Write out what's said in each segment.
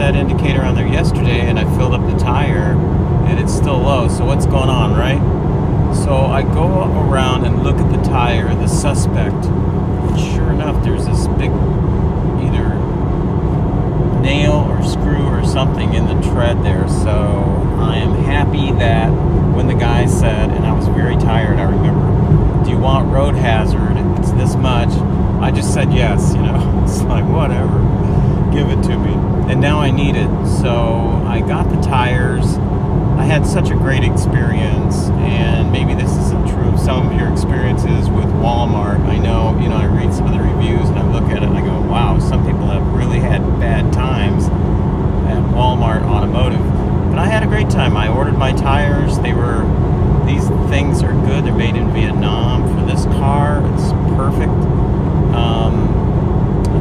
that indicator on there yesterday, and I filled up the tire, and it's still low. So what's going on, right? So I go around and look at the tire, the suspect, and sure enough, there's this big either nail or screw or something in the tread there. So I am happy that when the guy said, and I was very tired, I remember, do you want road hazard? It's this much. I just said yes, It's like, whatever, give it to me. And now I need it. So I got the tires. I had such a great experience, and maybe this isn't true of some of your experiences with Walmart. I know, I read some of the reviews and I look at it and I go, wow, some people have really had bad times at Walmart Automotive. But I had a great time. I ordered my tires. These things are good. They're made in Vietnam for this car. It's perfect.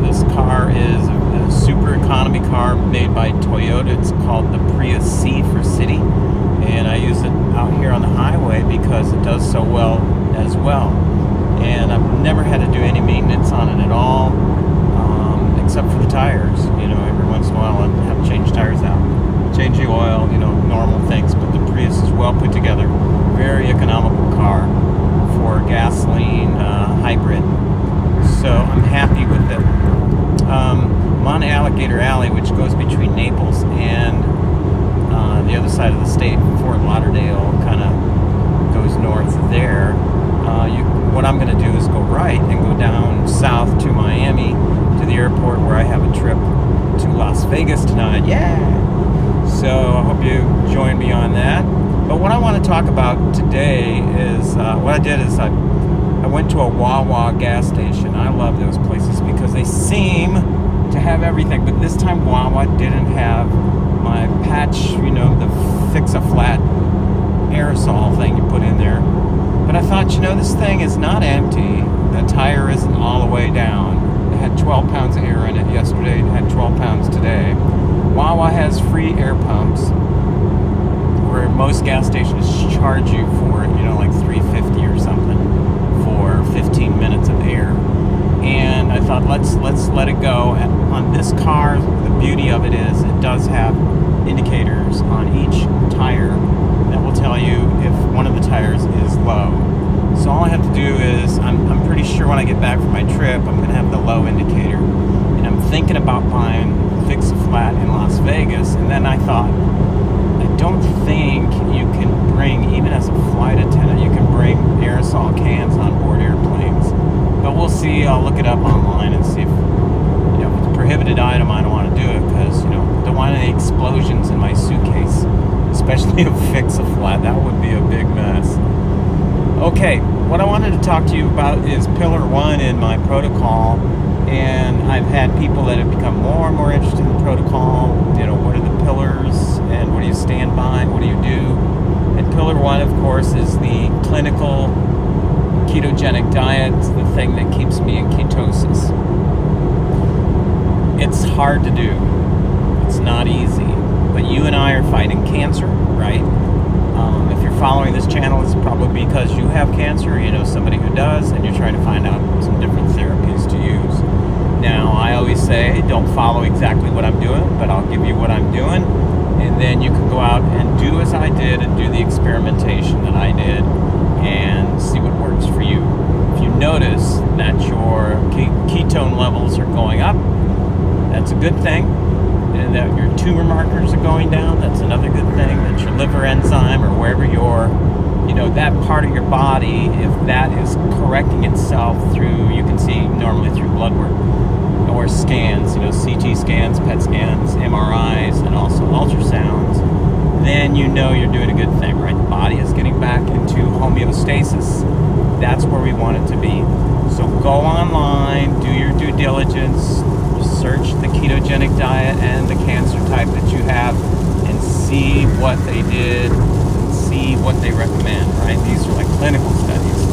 This car is a super economy car made by Toyota. It's called the Prius C for city, and I use it out here on the highway because it does so well as well. And I've never had to do any maintenance on it at all, except for the tires. Every once in a while I have to change tires out, change the oil, normal things. But the Prius is well put together, very economical car for gasoline hybrid. So I'm happy with it. I'm on Alligator Alley, which goes between Naples and the other side of the state. Fort Lauderdale kind of goes north there. What I'm going to do is go right and go down south to Miami, to the airport, where I have a trip to Las Vegas tonight. Yeah! So I hope you join me on that. But what I want to talk about today is, what I did is I went to a Wawa gas station. I love those places because they seem to have everything. But this time Wawa didn't have my patch, the fix-a-flat aerosol thing you put in there. But I thought, this thing is not empty. The tire isn't all the way down. It had 12 pounds of air in it yesterday. It had 12 pounds today. Wawa has free air pumps, where most gas stations charge you for it, like $3.50 or something for 15 minutes of air. And I thought, let's let it go. And on this car, the beauty of it is it does have indicators on each tire that will tell you if one of the tires is low. So all I have to do is, I'm pretty sure when I get back from my trip, I'm going to have the low indicator. And I'm thinking about buying Fix-A-Flat in Las Vegas. And then I thought, I don't think you can bring, even as a flight attendant, you can bring aerosol cans on board airplanes. But we'll see. I'll look it up online and see if, if it's a prohibited item. I don't want to do it because, I don't want any explosions in my suitcase, especially a Fix-A-Flat. That would be a big mess. Okay, what I wanted to talk to you about is Pillar 1 in my protocol. And I've had people that have become more and more interested in the protocol. What are the pillars and what do you stand by? What do you do? And Pillar 1, of course, is the clinical ketogenic diet, the thing that keeps me in ketosis. It's hard to do. It's not easy. But you and I are fighting cancer, right? If you're following this channel, it's probably because you have cancer, somebody who does, and you're trying to find out some different therapies to use. Now, I always say, don't follow exactly what I'm doing, but I'll give you what I'm doing, and then you can go out and do as I did and do the experimentation that I did and see what works for you. If you notice that your ketone levels are going up, that's a good thing. And that your tumor markers are going down, that's another good thing. That your liver enzyme or wherever your, that part of your body, if that is correcting itself through, you can see normally through blood work or scans, CT scans, PET scans, MRIs, and also ultrasounds, then you're doing a good thing, right? The body is getting back into homeostasis. That's where we want it to be. So go online, do your due diligence, search the ketogenic diet and the cancer type that you have and see what they did and see what they recommend, right? These are like clinical studies.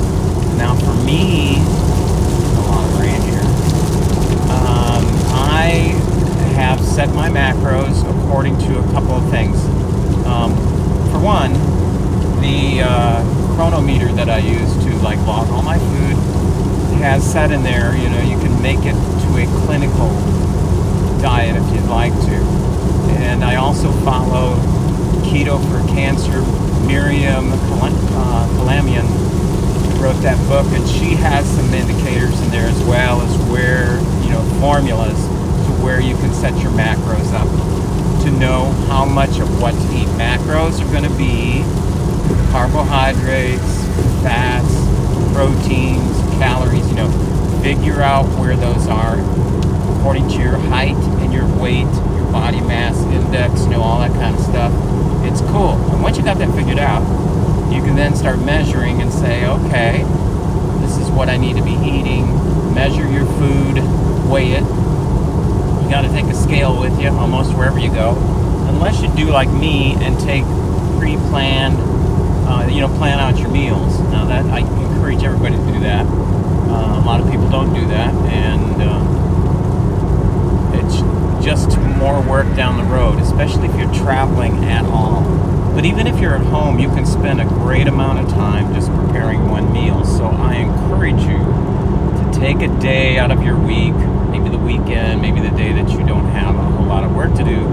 Now for me, a lot of rain here, I have set my macros according to a couple of things. For one, the chronometer that I use to log all my food has set in there, you can make it to a clinical diet if you'd like to. And I also follow Keto for Cancer, Miriam Kalamian wrote that book, and she has some indicators in there as well as where, formulas to where you can set your macros up to know how much of what to eat. Macros are going to be carbohydrates, fats, proteins, calories, figure out where those are according to your height and your weight, your body mass index, all that kind of stuff. It's cool. And once you got that figured out, you can then start measuring and say, okay, this is what I need to be eating. Measure your food, weigh it. You got to take a scale with you almost wherever you go. Unless you do like me and take pre-planned, plan out your meals. Now that I encourage everybody to do that. A lot of people don't do that, and it's just more work down the road, especially if you're traveling at all. But even if you're at home, you can spend a great amount of time just preparing one meal. So I encourage you to take a day out of your week, maybe the weekend, maybe the day that you don't have a whole lot of work to do,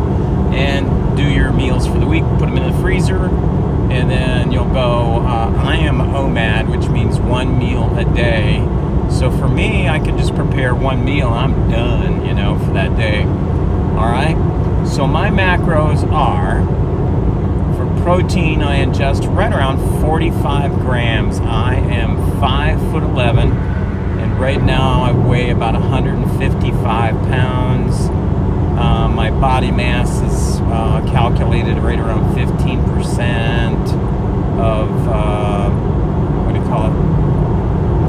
and do your meals for the week. Put them in the freezer, and then you'll go, I am OMAD, which means one meal a day. So for me, I can just prepare one meal. I'm done, for that day. All right? So my macros are, for protein, I ingest right around 45 grams. I am 5'11", and right now I weigh about 155 pounds. My body mass is calculated right around 15% of,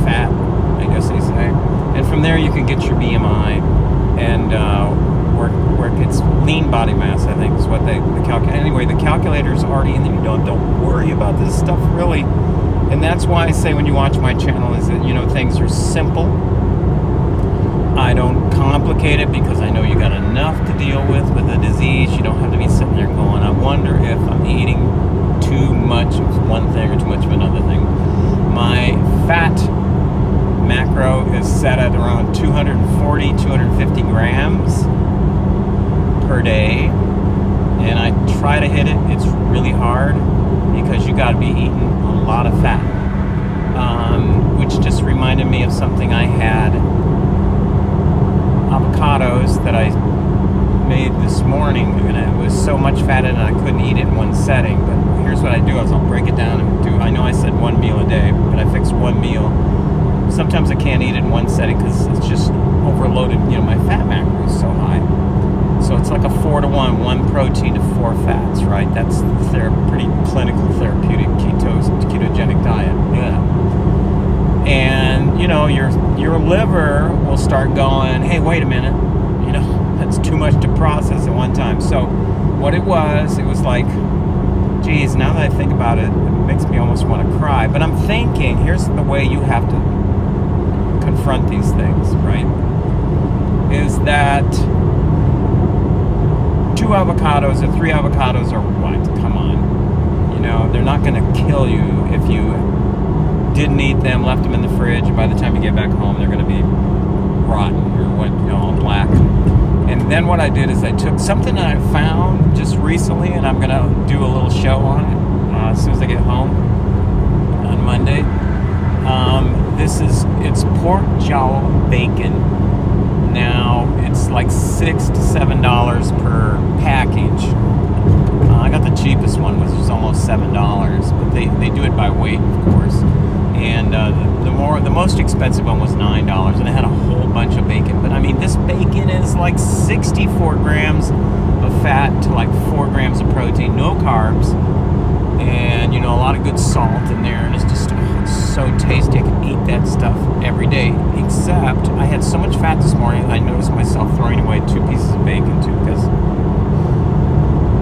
fat, I guess they say. And from there you can get your BMI and work its lean body mass, I think is what they calculate. Anyway, the calculator's already in there. You don't worry about this stuff really. And that's why I say when you watch my channel is that, things are simple. I don't complicate it because I know you got enough to deal with the disease. You don't have to be sitting there going, I wonder if I'm eating too much of one thing or too much of another thing. My fat macro is set at around 240, 250 grams per day. And I try to hit it. It's really hard because you got to be eating a lot of fat. Which just reminded me of something I had. Avocados that I made this morning, and it was so much fat in it I couldn't eat it in one setting. But here's what I do is I'll break it down and I know I said one meal a day, but I fixed one meal. Sometimes I can't eat it in one setting because it's just overloaded. My fat macro is so high. So it's like a 4-to-1, 1 protein to 4 fats, right? That's their pretty clinical therapeutic ketogenic diet. Yeah. And your liver will start going, hey, wait a minute, that's too much to process at one time. So what it was like, geez, now that I think about it, it makes me almost want to cry. But I'm thinking, here's the way you have to confront these things, right? Is that 2 avocados or 3 avocados or what? Come on. They're not going to kill you if you didn't eat them, left them in the fridge, and by the time you get back home, they're going to be rotten or all black. And then what I did is I took something that I found just recently, and I'm going to do a little show on it as soon as I get home on Monday. It's pork jowl bacon. Now, it's like $6 to $7 per package. I got the cheapest one, which was almost $7, but they do it by weight, of course. And the most expensive one was $9, and it had a whole bunch of bacon. But I mean, this bacon is like 64 grams of fat to like 4 grams of protein, no carbs, and a lot of good salt in there, and it's just so tasty. I can eat that stuff every day. Except I had so much fat this morning, I noticed myself throwing away 2 pieces of bacon too because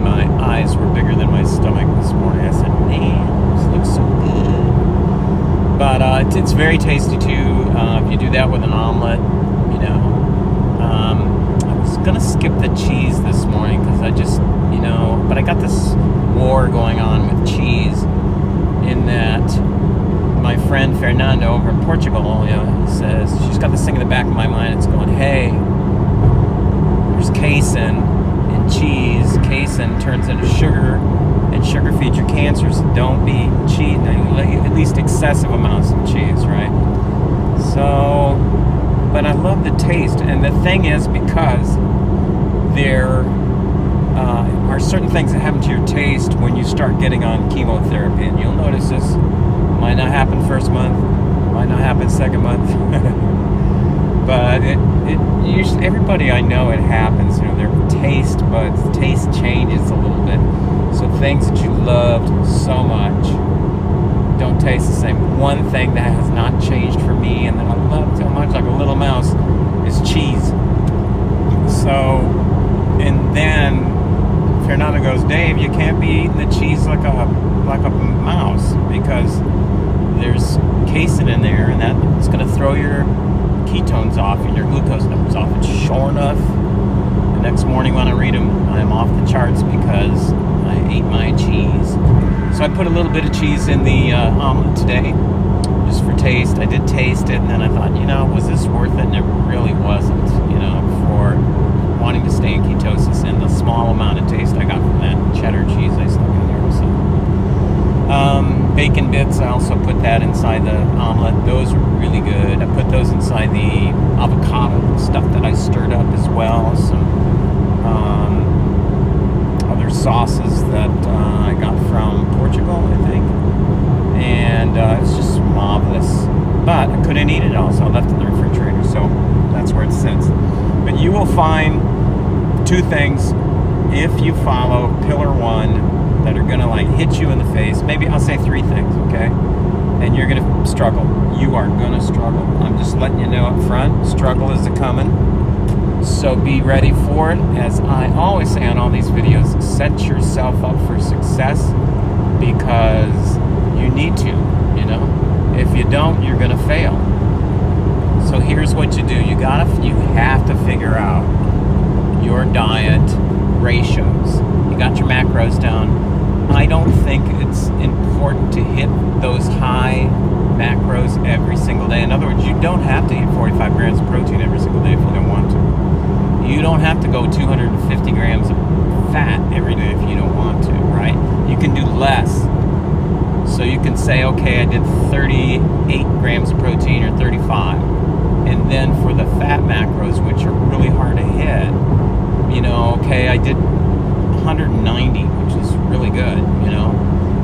my eyes were bigger than my stomach this morning. I said, man, this looks so good. But it's very tasty too. If you do that with an omelet, I was gonna skip the cheese this morning because I just, but I got this war going on with cheese in that my friend Fernanda over in Portugal, says she's got this thing in the back of my mind. It's going, hey, there's casein in cheese. Casein excessive amounts of cheese, right? So, but I love the taste. And the thing is, because there are certain things that happen to your taste when you start getting on chemotherapy. And you'll notice this might not happen first month, might not happen second month. But it usually, everybody I know, it happens. You know, their taste buds, taste changes a little bit. So things that you loved so much don't taste the same. One thing that has not changed for me and that I love so much, like a little mouse, is cheese. So, and then Fernando goes, Dave, you can't be eating the cheese like a mouse, because there's casein in there, and that's going to throw your ketones off and your glucose numbers off. And sure enough, the next morning when I read them, I'm off the charts because I ate my cheese. So I put a little bit of cheese in the omelet today, just for taste. I did taste it, and then I thought, you know, was this worth it? And it really wasn't, you know, for wanting to stay in ketosis, and the small amount of taste I got from that cheddar cheese I stuck in there. So bacon bits, I also put that inside the omelet. Those were really good. I put those inside the avocado stuff that I stirred up as well. Some other sauces that I got from Portugal, I think. And it's just marvelous. But I couldn't eat it all, so I left it in the refrigerator. So that's where it sits. But you will find two things if you follow pillar one that are gonna like hit you in the face. Maybe I'll say three things, okay? And you're gonna struggle. You are gonna struggle. I'm just letting you know up front. Struggle is a coming. So be ready for it. As I always say on all these videos, set yourself up for success, because you need to, you know? If you don't, you're gonna fail. So here's what you do. You have to figure out your diet ratios. You got your macros down. I don't think it's important to hit those high macros every single day. In other words, you don't have to eat 45 grams of protein every single day if you don't want to. You don't have to go 250 grams of fat every day if you don't want to, right? You can do less. So you can say, okay, I did 38 grams of protein or 35. And then for the fat macros, which are really hard to hit, you know, okay, I did 190, which is really good, you know.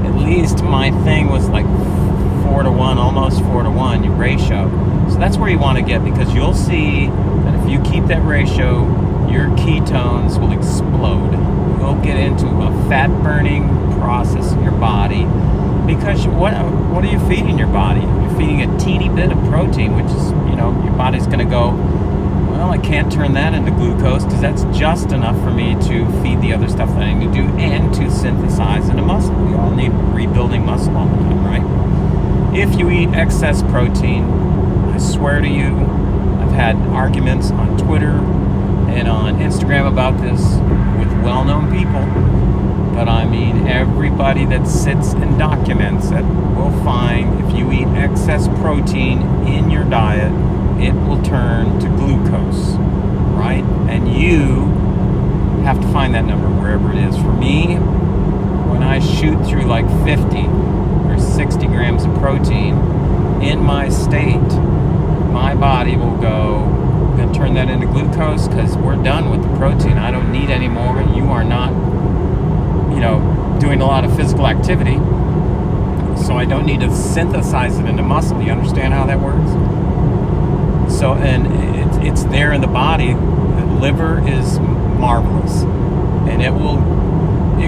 At least my thing was like 4-to-1, almost 4-to-1 your ratio. So that's where you want to get, because you'll see that if you keep that ratio, your ketones will explode. You'll get into a fat burning process in your body, because what are you feeding your body? You're feeding a teeny bit of protein, which is, you know, your body's going to go, well, I can't turn that into glucose because that's just enough for me to feed the other stuff that I need to do and to synthesize into muscle. We all need rebuilding muscle all the time, right? If you eat excess protein, I swear to you, I've had arguments on Twitter and on Instagram about this with well-known people. But I mean, everybody that sits and documents it will find if you eat excess protein in your diet, it will turn to glucose, right? And you have to find that number wherever it is. For me, when I shoot through like 50 or 60 grams of protein in my state, my body will go and turn that into glucose, because we're done with the protein. I don't need any more. You are not, you know, doing a lot of physical activity, so I don't need to synthesize it into muscle. You understand how that works? So, and it's there in the body. The liver is marvelous, and it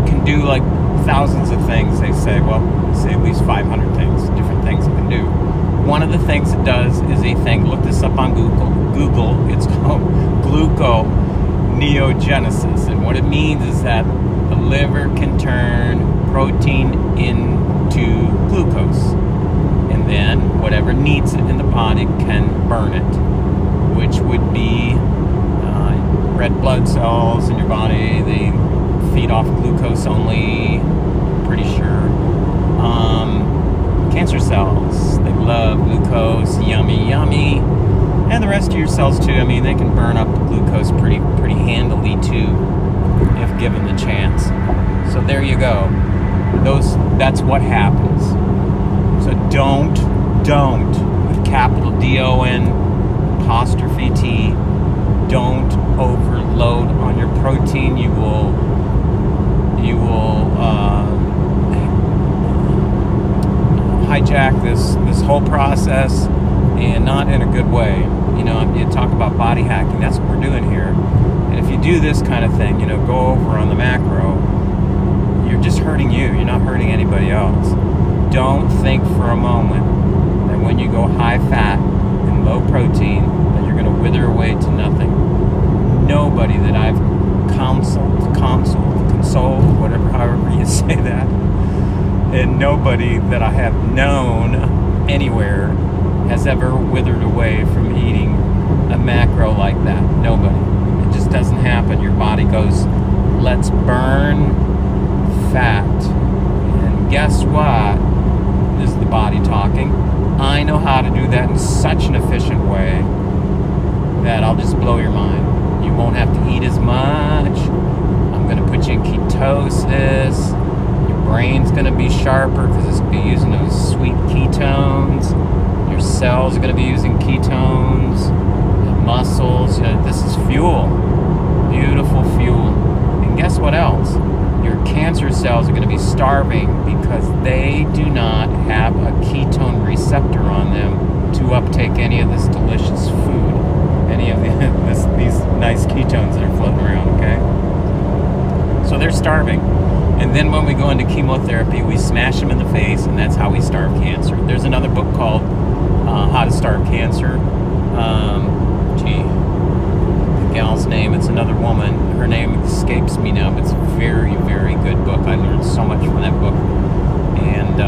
can do like thousands of things. They say, well, say at least 500 things, different things it can do. One of the things it does is a thing, look this up on Google, it's called gluconeogenesis, and what it means is that the liver can turn protein into glucose, and then whatever needs it in the body can burn it, which would be red blood cells in your body. They feed off glucose only, pretty sure. Cancer cells, they love glucose, yummy, yummy. And the rest of your cells too. I mean, they can burn up glucose pretty handily too, if given the chance. So there you go. That's what happens. So So don't, with capital D-O-N, apostrophe T, don't overload on your protein. You will hijack this whole process, and not in a good way. You talk about body hacking. That's what we're doing here. And if you do this kind of thing, go over on the macro, you're just hurting you. You're not hurting anybody else. Don't think for a moment that when you go high fat and low protein that you're going to wither away to nothing. Nobody that I've consoled, whatever, however you say that, and nobody that I have known anywhere has ever withered away from eating a macro like that. Nobody. It just doesn't happen. Your body goes, let's burn fat. And guess what? This is the body talking. I know how to do that in such an efficient way that I'll just blow your mind. You won't have to eat as much. I'm going to put you in ketosis. Your brain's going to be sharper because it's going to be using those sweet ketones. Your cells are going to be using ketones. The muscles, this is fuel. Beautiful fuel. And guess what else? Your cancer cells are going to be starving because they do not have a ketone receptor on them to uptake any of this delicious food, any of these nice ketones that are floating around, okay? So they're starving. And then when we go into chemotherapy, we smash them in the face, and that's how we starve cancer. There's another book called How to Starve Cancer. The gal's name, it's another woman. Her name escapes me now, but it's a very, very good book. I learned so much from that book. And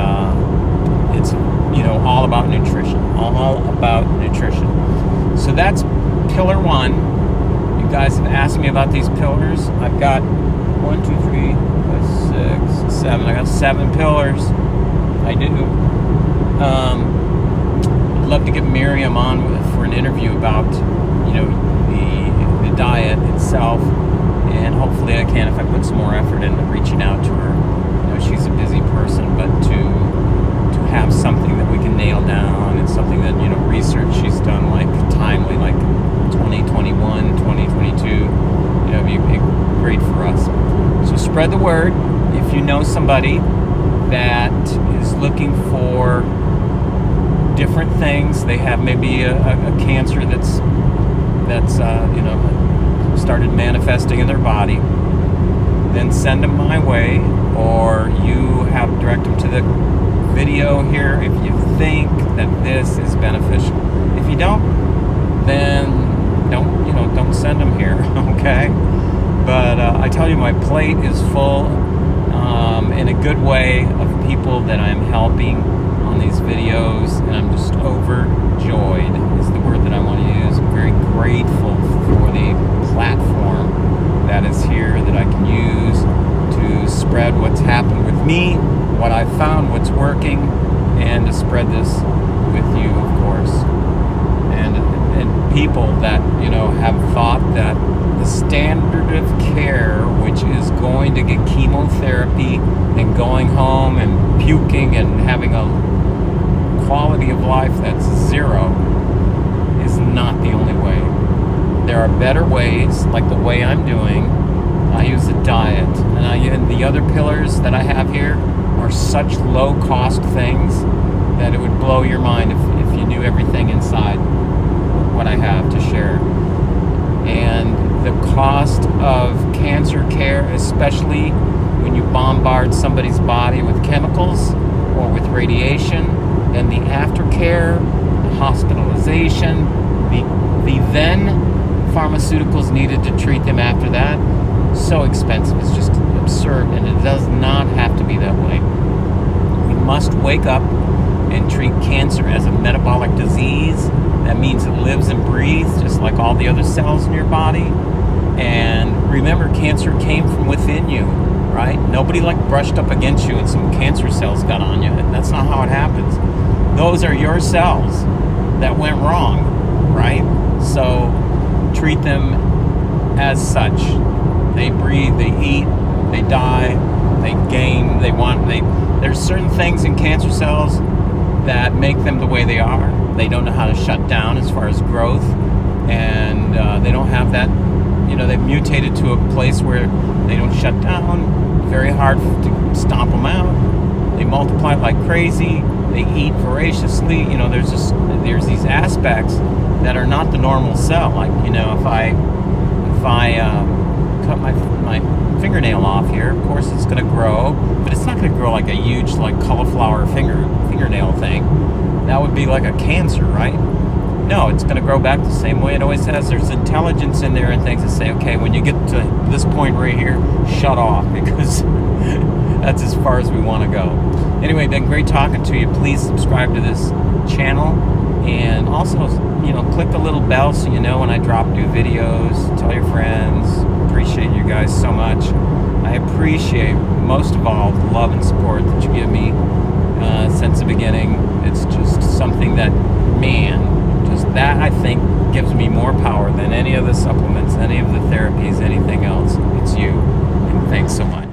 it's, all about nutrition. All about nutrition. So that's pillar 1. You guys have asked me about these pillars. I've got 1, 2, 3, 5, 6, 7. I got 7 pillars. I do. I'd love to get Miriam on for an interview about, the diet itself, and hopefully I can if I put some more effort into reaching out to her. She's a busy person, but to have something that we can nail down and something that, research she's done, like timely, like 2021, 2022, it'd be great for us. So spread the word. If you know somebody that is looking for different things, they have maybe a cancer that's started manifesting in their body, then send them my way, or you direct them to the video here if you think that this is beneficial. If you don't, then don't send them here, okay? But I tell you, my plate is full in a good way of people that I'm helping on these videos, and I'm just overjoyed is the word that I want to use. I'm very grateful for the platform that is here that I can use to spread what's happened with me, what I found, what's working, and to spread this with you, of course. And people that, have thought that the standard of care, which is going to get chemotherapy and going home and puking and having a quality of life that's 0, is not the only way. There are better ways, like the way I'm doing. I use a diet, and the other pillars that I have here are such low-cost things that it would blow your mind if you knew everything inside what I have to share. And the cost of cancer care, especially when you bombard somebody's body with chemicals or with radiation, and the aftercare, the hospitalization, the then pharmaceuticals needed to treat them after that, so expensive. It's just absurd, and it does not have to be that way. We must wake up and treat cancer as a metabolic disease. That means it lives and breathes just like all the other cells in your body. And remember, cancer came from within you, right? Nobody brushed up against you and some cancer cells got on you. That's not how it happens. Those are your cells that went wrong, right? So treat them as such. They breathe, they eat, they die, they gain, there's certain things in cancer cells that make them the way they are. They don't know how to shut down as far as growth, and they don't have that, they've mutated to a place where they don't shut down. Very hard to stomp them out. They multiply like crazy. They eat voraciously. There's these aspects that are not the normal cell. Like, if I cut my fingernail off here, of course it's going to grow, but it's not going to grow like a huge, like, cauliflower fingernail thing. That would be like a cancer, right? No, it's going to grow back the same way it always has. There's intelligence in there and things that say, okay, when you get to this point right here, shut off, because that's as far as we want to go. Anyway, been great talking to you. Please subscribe to this channel, and also, click the little bell so you know when I drop new videos. Tell your friends. Appreciate you guys so much. I appreciate, most of all, the love and support that you give me since the beginning. It's just something that, that I think gives me more power than any of the supplements, any of the therapies, anything else. It's you. And thanks so much.